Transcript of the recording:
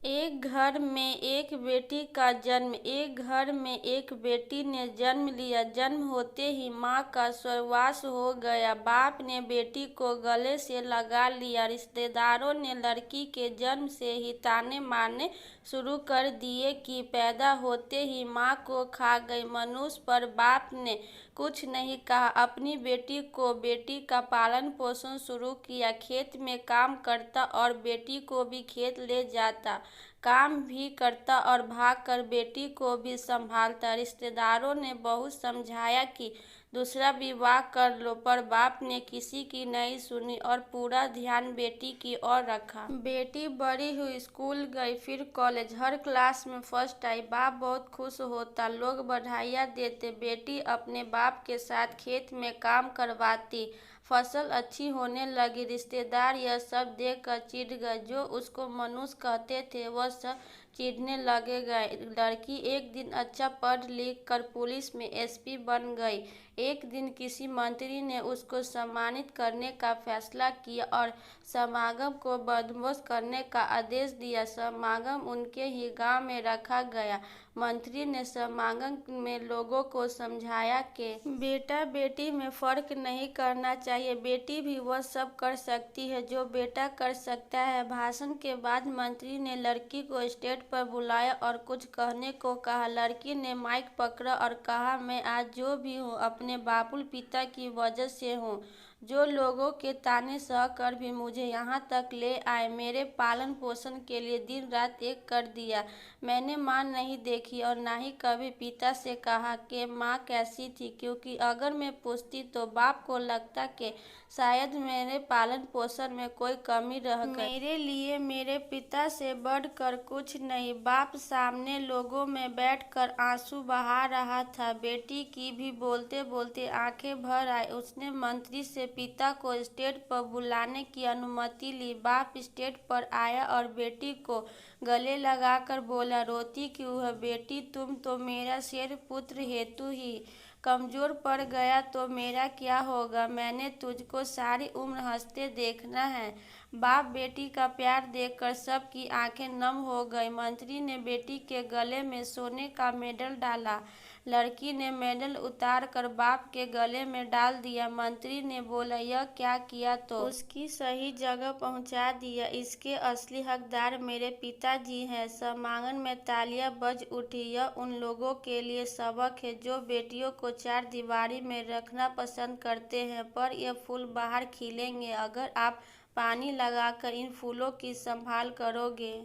एक घर में एक बेटी का जन्म। एक घर में एक बेटी ने जन्म लिया। जन्म होते ही माँ का स्वर्गवास हो गया। बाप ने बेटी को गले से लगा लिया। रिश्तेदारों ने लड़की के जन्म से ही ताने मारने शुरू कर दिए कि पैदा होते ही माँ को खा गई। मनुष्य पर बाप ने कुछ नहीं कहा। अपनी बेटी का पालन पोषण शुरू किया। खेत में काम करता और बेटी को भी खेत ले जाता। काम भी करता और भागकर बेटी को भी संभालता। रिश्तेदारों ने बहुत समझाया कि दूसरा विवाह कर लो, पर बाप ने किसी की नहीं सुनी और पूरा ध्यान बेटी की ओर रखा। बेटी बड़ी हुई, स्कूल गई, फिर कॉलेज, हर क्लास में फर्स्ट आई। बाप बहुत खुश होता, लोग बधाइयाँ देते। बेटी अपने बाप के साथ खेत में काम करवाती। फसल अच्छी होने लगी। रिश्तेदार यह सब देखकर चिढ़ गए। जो उसको मनुष्य कहते थे वह सब चिढ़ने लगे गए। लड़की एक दिन अच्छा पढ़ लिख कर पुलिस में एसपी बन गई। एक दिन किसी मंत्री ने उसको सम्मानित करने का फैसला किया और समागम को बंदोबस्त करने का आदेश दिया। समागम उनके ही गांव में रखा गया। मंत्री ने समागम में लोगों को समझाया कि बेटा बेटी में फर्क नहीं करना चाहिए। बेटी भी वह सब कर सकती है जो बेटा कर सकता है। भाषण के बाद मंत्री ने लड़की को स्टेज पर बुलाया और कुछ कहने को कहा। लड़की ने माइक पकड़ा और कहा, मैं आज जो भी हूँ अपने बाबुल पिता की वजह से हूँ, जो लोगों के ताने सहकर भी मुझे यहाँ तक ले आए। मेरे पालन पोषण के लिए दिन रात एक कर दिया। मैंने माँ नहीं देखी और ना ही कभी पिता से कहा कि माँ कैसी थी, क्योंकि अगर मैं पूछती तो बाप को लगता कि शायद मेरे पालन पोषण में कोई कमी रह गई। मेरे लिए मेरे पिता से बढ़कर कुछ नहीं। बाप सामने लोगों में बैठकर आंसू बहा रहा था। बेटी की भी बोलते बोलते आंखें भर आई। उसने मंत्री से पिता को स्टेज पर बुलाने की अनुमति ली। बाप स्टेज पर आया और बेटी को गले लगाकर बोला, रोती क्यों है बेटी? तुम तो मेरा शेर पुत्र हेतु ही कमजोर पड़ गया तो मेरा क्या होगा? मैंने तुझको सारी उम्र हंसते देखना है। बाप बेटी का प्यार देखकर सबकी आंखें नम हो गई। मंत्री ने बेटी के गले में सोने का मेडल डाला। लड़की ने मेडल उतार कर बाप के गले में डाल दिया। मंत्री ने बोला, यह क्या किया? तो उसकी सही जगह पहुंचा दिया। इसके असली हकदार मेरे पिताजी हैं। समागम में तालियां बज उठी। यह उन लोगों के लिए सबक है जो बेटियों को चार दीवारी में रखना पसंद करते हैं, पर यह फूल बाहर खिलेंगे अगर आप पानी लगाकर इन फूलों की संभाल करोगे।